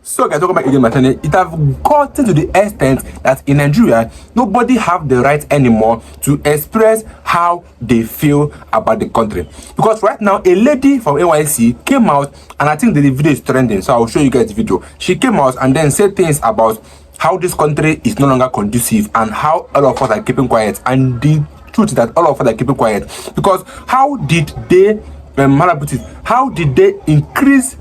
So guys, welcome back again, my channel. It have gotten to the extent that in Nigeria, nobody have the right anymore to express how they feel about the country. Because right now, a lady from NYC came out, and I think the video is trending, so I'll show you guys the video. She came out and then said things about how this country is no longer conducive and how all of us are keeping quiet. And the truth is that all of us are keeping quiet because how did they, how did they increase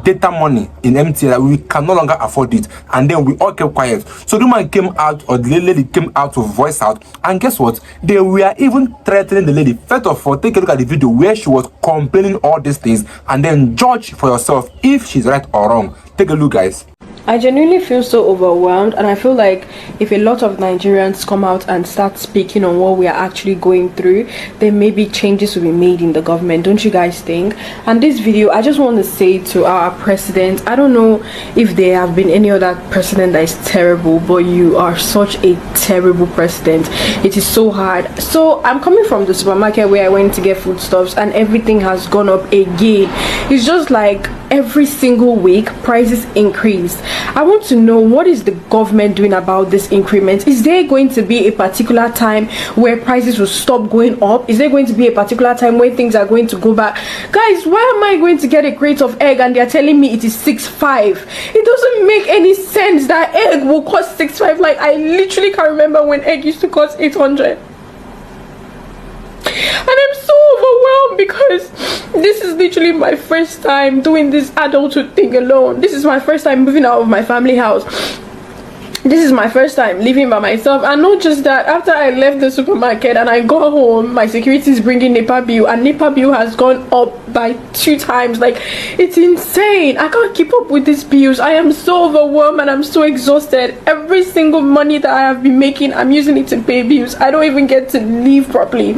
data money in MTN that we can no longer afford it, and then we all kept quiet? So the man came out, or the lady came out to voice out, and guess what? They were even threatening the lady. First of all, take a look at the video where she was complaining all these things, and then judge for yourself if she's right or wrong. Take a look, guys. I genuinely feel so overwhelmed, and I feel like if a lot of Nigerians come out and start speaking on what we are actually going through, then maybe changes will be made in the government. Don't you guys think? And this video, I just want to say to our president, I don't know if there have been any other president that is terrible, but you are such a terrible president. It is so hard. So I'm coming from the supermarket where I went to get foodstuffs, and everything has gone up again. It's just like every single week prices increase. I want to know, what is the government doing about this increment? Is there going to be a particular time where prices will stop going up? Is there going to be a particular time where things are going to go back? Guys, why am I going to get a crate of egg and they're telling me it is 6.5? It doesn't make any sense that egg will cost 6.5. Like, I literally can't remember when egg used to cost 800. And I'm so overwhelmed because this is literally my first time doing this adulthood thing alone. This is my first time moving out of my family house. This is my first time living by myself. And not just that, after I left the supermarket and I got home, my security is bringing NEPA bill, and NEPA bill has gone up by 2 times. Like, it's insane. I can't keep up with these bills. I am so overwhelmed and I'm so exhausted. Every single money that I have been making, I'm using it to pay bills. I don't even get to live properly.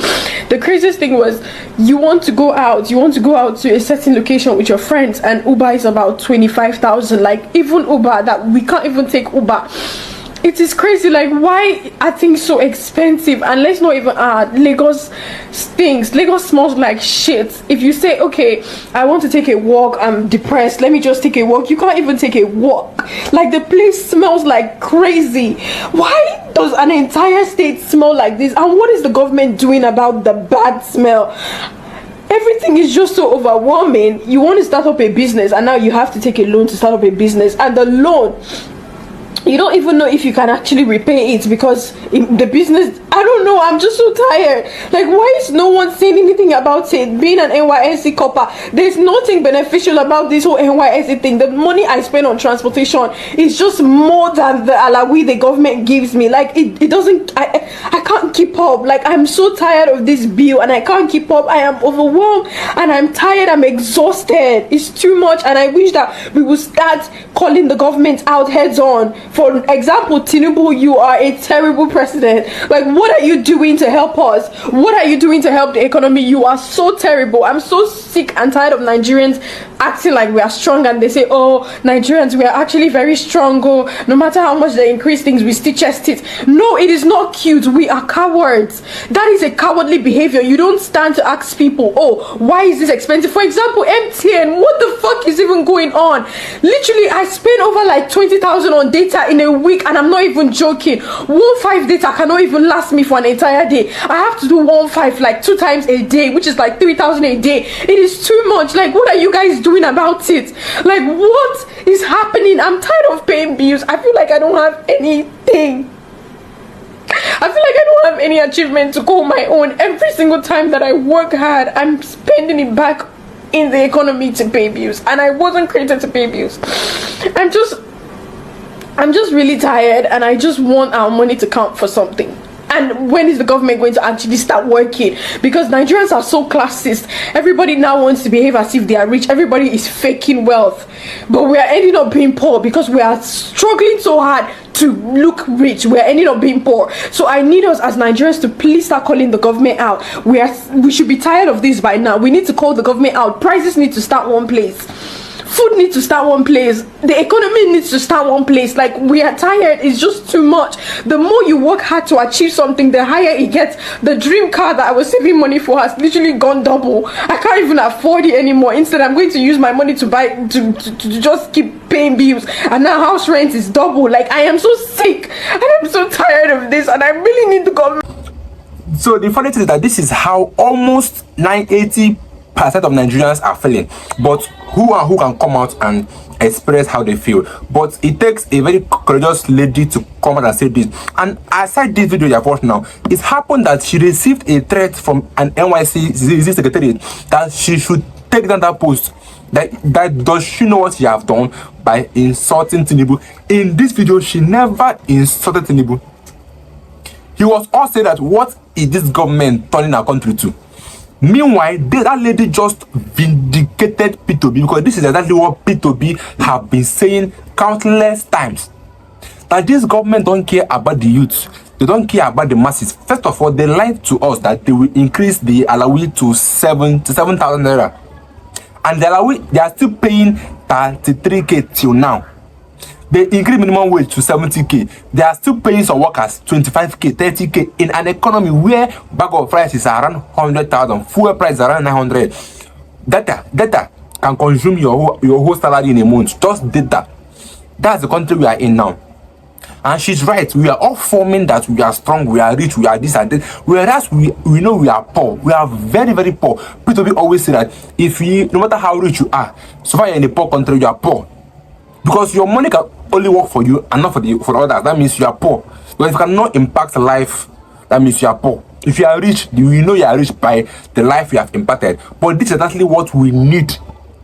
The craziest thing was, you want to go out to a certain location with your friends, and Uber is about 25,000. Like, even Uber, that we can't even take Uber. It is crazy. Like, why are things so expensive? And let's not even Lagos stinks. Lagos smells like shit. If you say, okay, I want to take a walk, I'm depressed, let me just take a walk, you can't even take a walk. Like, the place smells like crazy. Why does an entire state smell like this? And what is the government doing about the bad smell? Everything is just so overwhelming. You want to start up a business, and now you have to take a loan to start up a business, and the loan, you don't even know if you can actually repay it, because in the business, I don't know, I'm just so tired. Like, why is no one saying anything about it? Being an NYSC Corper, there's nothing beneficial about this whole NYSC thing. The money I spend on transportation is just more than the alawi the government gives me. Like, it doesn't, I can't keep up. Like, I'm so tired of this bill and I can't keep up. I am overwhelmed and I'm tired, I'm exhausted. It's too much, and I wish that we would start calling the government out heads on. For example, Tinubu, you are a terrible president. Like, what are you doing to help us? What are you doing to help the economy? You are so terrible. I'm so sick and tired of Nigerians acting like we are strong, and they say, oh, Nigerians, we are actually very strong. Oh, no matter how much they increase things, we still chest it. No, it is not cute. We are cowards. That is a cowardly behavior. You don't stand to ask people, oh, why is this expensive? For example, MTN, what the fuck is even going on? Literally, I spend over like 20,000 on data in a week, and I'm not even joking. 1.5 data cannot even last me for an entire day. I have to do 1.5 like 2 times a day, which is like 3,000 a day. It is too much. Like, what are you guys doing about it? Like, what is happening? I'm tired of paying bills. I feel like I don't have anything. I feel like I don't have any achievement to call my own. Every single time that I work hard, I'm spending it back in the economy to pay bills, and I wasn't created to pay bills. I'm just really tired, and I just want our money to count for something. And when is the government going to actually start working? Because Nigerians are so classist. Everybody now wants to behave as if they are rich. Everybody is faking wealth. But we are ending up being poor because we are struggling so hard to look rich. We are ending up being poor. So I need us as Nigerians to please start calling the government out. We should be tired of this by now. We need to call the government out. Prices need to start one place. food needs to start one place, the economy needs to start one place. Like, we are tired, it's just too much. The more you work hard to achieve something, the higher it gets. The dream car that I was saving money for has literally gone double. I can't even afford it anymore. Instead, I'm going to use my money to buy to just keep paying bills, and now house rent is double. Like, I am so sick and I'm so tired of this, and I really need the government. So the funny thing is that this is how almost 80% of Nigerians are feeling. But who can come out and express how they feel? But it takes a very courageous lady to come out and say this. And aside this video you have watched now, it happened that she received a threat from an NYC secretary that she should take down that post. That does she know what she have done by insulting Tinubu? In this video, she never insulted Tinubu. He was all saying that what is this government turning our country to? Meanwhile, that lady just vindicated P2B, because this is exactly what P2B have been saying countless times. That this government don't care about the youth. They don't care about the masses. First of all, they lied to us that they will increase the alawi to 7,000 naira. And the alawi, they are still paying 33k till now. They increase minimum wage to 70k. They are still paying some workers 25k, 30k in an economy where bag of rice is around 100,000, fuel price is around 900. Data can consume your whole salary in a month. Just data. That's the country we are in now. And she's right. We are all forming that we are strong, we are rich, we are this and that. Whereas we know we are poor. We are very, very poor. People always say that if you, no matter how rich you are, so far you're in a poor country, you are poor. Because your money can only work for you and not for others. That means you are poor. Because if you cannot impact life, that means you are poor. If you are rich, you know you are rich by the life you have impacted. But this is exactly what we need.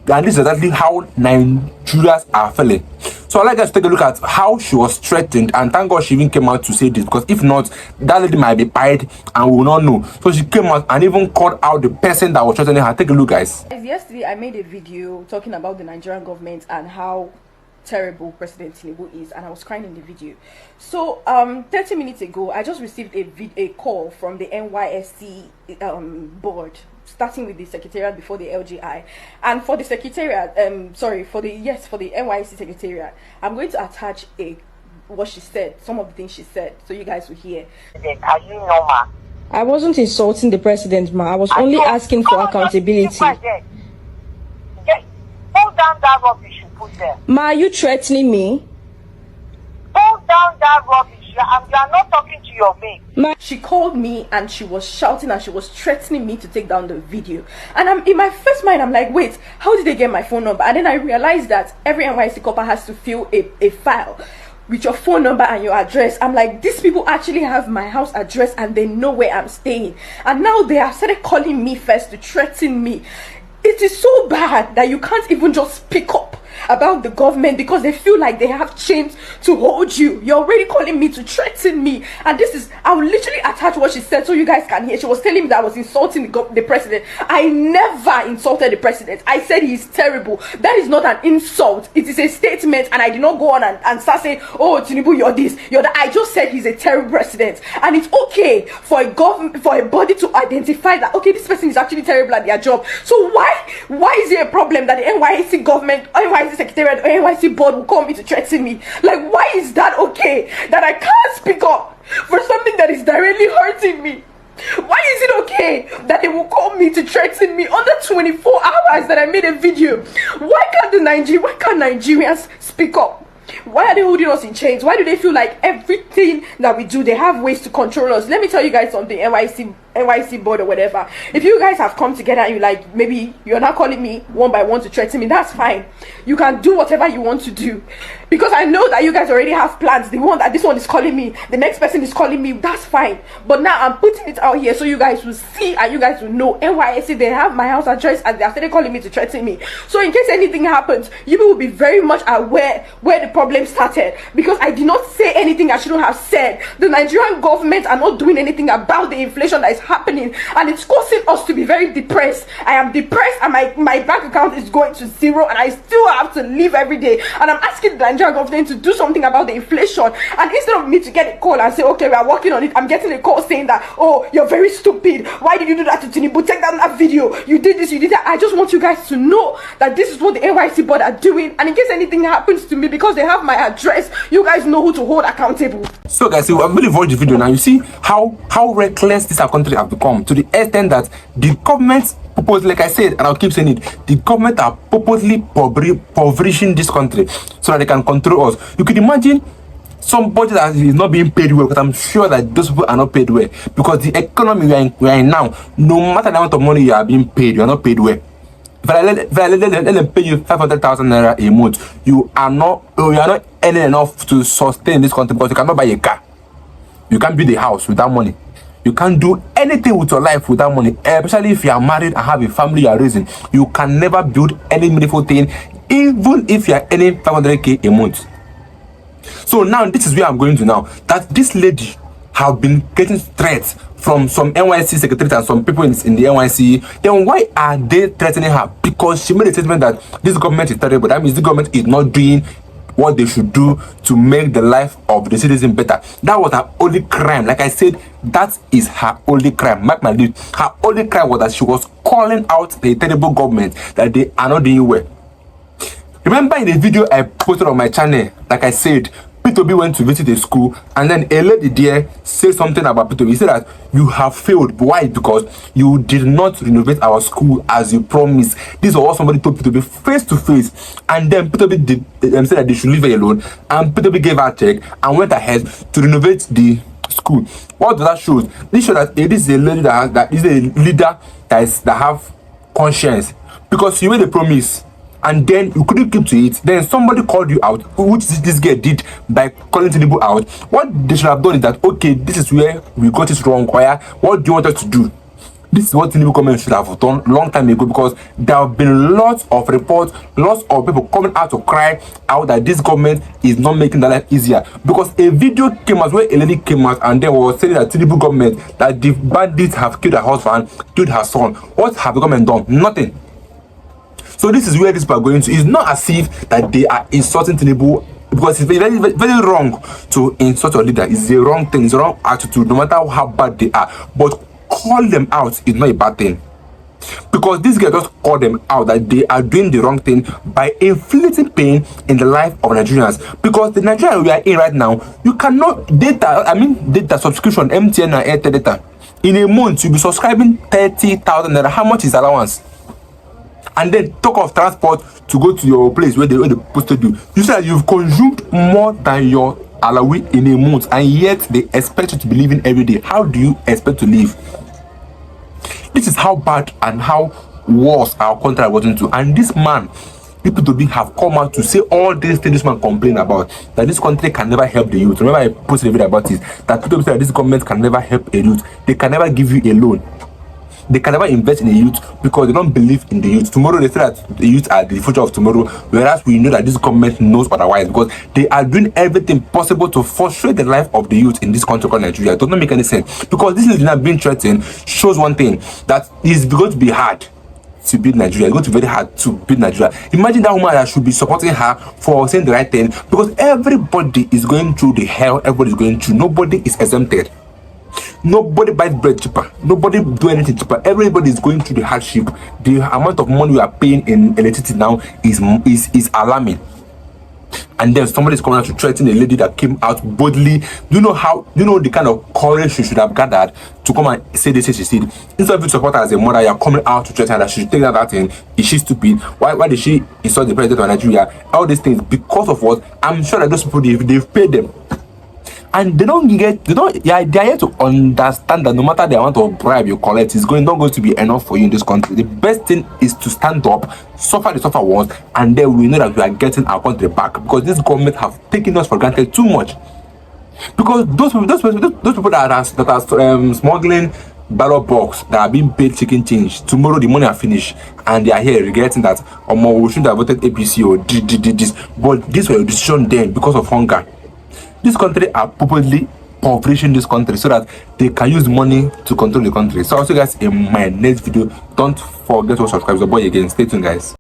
And this is exactly how Nigerians are feeling. So I'd like us to take a look at how she was threatened, and thank God she even came out to say this, because if not, that lady might be pied and we will not know. So she came out and even called out the person that was threatening her. Take a look, guys. Yesterday I made a video talking about the Nigerian government and how terrible President Tinubu is, and I was crying in the video. So 30 minutes ago I just received a call from the NYSC board, starting with the secretariat before the LGI. And for the secretariat, for the NYSC secretariat, I'm going to attach what she said, some of the things she said, so you guys will hear. Are you normal? I wasn't insulting the president, ma. I was only asking for accountability. Hold down that rubbish you put there. Ma, are you threatening me? Hold down that rubbish. You are not talking to your mate. Ma, she called me and she was shouting and she was threatening me to take down the video. And I'm in my first mind, I'm like, wait, how did they get my phone number? And then I realized that every NYC Corper has to fill a file with your phone number and your address. I'm like, these people actually have my house address and they know where I'm staying. And now they have started calling me first to threaten me. It is so bad that you can't even just speak up about the government because they feel like they have chains to hold you. You're already calling me to threaten me. And this is, I will literally attach what she said so you guys can hear. She was telling me that I was insulting the president. I never insulted the president. I said he's terrible. That is not an insult. It is a statement, and I did not go on and start saying, oh, Tinubu, you're this, you're that. I just said he's a terrible president. And it's okay for a government, for a body to identify that, okay, this person is actually terrible at their job. So why is it a problem that the NYC government, NYC secretariat, or NYC board will call me to threaten me? Like, why is that okay that I can't speak up for something that is directly hurting me? Why is it okay that they will call me to threaten me under 24 hours that I made a video? Why can't Nigerians speak up? Why are they holding us in chains? Why do they feel like everything that we do, they have ways to control us? Let me tell you guys something, NYC board or whatever. If you guys have come together and you like, maybe you're not calling me one by one to threaten me, that's fine. You can do whatever you want to do. Because I know that you guys already have plans. The one that this one is calling me, the next person is calling me, that's fine. But now I'm putting it out here so you guys will see and you guys will know. NYSC, they have my house address and they are started calling me to threaten me. So in case anything happens, you will be very much aware where the problem started. Because I did not say anything I shouldn't have said. The Nigerian government are not doing anything about the inflation that is happening, and it's causing us to be very depressed. I am depressed, and my bank account is going to zero, and I still have to live every day. And I'm asking the Nigerian government to do something about the inflation. And instead of me to get a call and say, okay, we are working on it, I'm getting a call saying that, oh, you're very stupid. Why did you do that to Tinubu? Take down that video. You did this, you did that. I just want you guys to know that this is what the NYC board are doing. And in case anything happens to me, because they have my address, you guys know who to hold accountable. So guys, I've really watched the video now. You see how reckless this our country have become, to the extent that the government purposely, like I said, and I'll keep saying it, the government are purposely impoverishing this country so that they can control us. You can imagine somebody that is not being paid well, because I'm sure that those people are not paid well, because the economy we are in now, no matter the amount of money you are being paid, you are not paid well. If I let them pay you 500,000 naira a month, you are not earning enough to sustain this country, because you cannot buy a car, you can't build a house with that money, you can't do anything with your life with that money. Especially if you are married and have a family you are raising, you can never build any meaningful thing, even if you are earning 500k a month. So now this is where I'm going to now, that this lady have been getting threats from some NYC secretaries and some people in the NYC. Then why are they threatening her? Because she made a statement that this government is terrible. That means the government is not doing what they should do to make the life of the citizen better. That was her only crime. Like I said, that is her only crime. Mark my lips. Her only crime was that she was calling out the terrible government, that they are not doing well. Remember in the video I posted on my channel, like I said, P2B went to visit a school, and then a lady there said something about P2B. He said that you have failed. Why? Because you did not renovate our school as you promised. This is what somebody told P2B face to face, and then P2B said that they should leave her alone, and P2B gave her a check and went ahead to renovate the school. What does that show? This shows that it is a lady that is a leader that have conscience, because you made a promise and then you couldn't keep to it. Then somebody called you out, which this girl did by calling Tinubu out. What they should have done is that, okay, this is where we got it wrong. What do you want us to do? This is what Tinubu government should have done long time ago, because there have been lots of reports, lots of people coming out to cry out that this government is not making their life easier. Because a video came out where a lady came out and then was saying that Tinubu government, that the bandits have killed her husband, killed her son. What have the government done? Nothing. So this is where these people are going to. It's not as if that they are insulting Tinubu, because it's very, very, very wrong to insult your leader. It's a wrong thing. It's a wrong attitude, no matter how bad they are. But call them out is not a bad thing, because this guy just called them out that they are doing the wrong thing by inflicting pain in the life of Nigerians. Because the Nigeria we are in right now, you cannot data subscription, MTN and Airtel data. In a month, you'll be subscribing 30,000 naira. How much is allowance? And then talk of transport to go to your place where they posted you. You said you've consumed more than your alawi in a month, and yet they expect you to be living every day. How do you expect to live? This is how bad and how worse our country has gotten to. And this man, people to be have come out to say all these things this man complain about, that this country can never help the youth. Remember I posted a video about this, that people say that this government can never help a youth. They can never give you a loan. They can never invest in the youth because they don't believe in the youth. Tomorrow they say that the youth are the future of tomorrow, whereas we know that this government knows otherwise, because they are doing everything possible to frustrate the life of the youth in this country called Nigeria. It does not make any sense, because this is not being threatened shows one thing, that it's going to be hard to build Nigeria. It's going to be very hard to build Nigeria. Imagine that woman that should be supporting her for saying the right thing, because everybody is going through the hell everybody is going through. Nobody is exempted. Nobody buys bread cheaper. Nobody do anything cheaper. Everybody is going through the hardship. The amount of money we are paying in electricity now is alarming. And then somebody is coming out to threaten a lady that came out boldly. Do you know the kind of courage she should have gathered to come and say this, she said? Instead of you support her as a mother, you are coming out to threaten her that she should take that thing. Is she stupid? Why did she insult the president of Nigeria? All these things because of what? I'm sure that those people they've paid them. And they are here to understand that no matter the amount of bribe you collect, it's not going to be enough for you in this country. The best thing is to stand up, suffer the suffer once, and then we know that we are getting our country back, because this government have taken us for granted too much. Because those people that are smuggling ballot box, that are being paid chicken change, tomorrow the money are finished and they are here regretting that we shouldn't have voted APC or did this, but this was a decision then because of hunger. This country are purposely impoverishing this country so that they can use money to control the country. So I'll see you guys in my next video. Don't forget to subscribe. The boy again. Stay tuned, guys.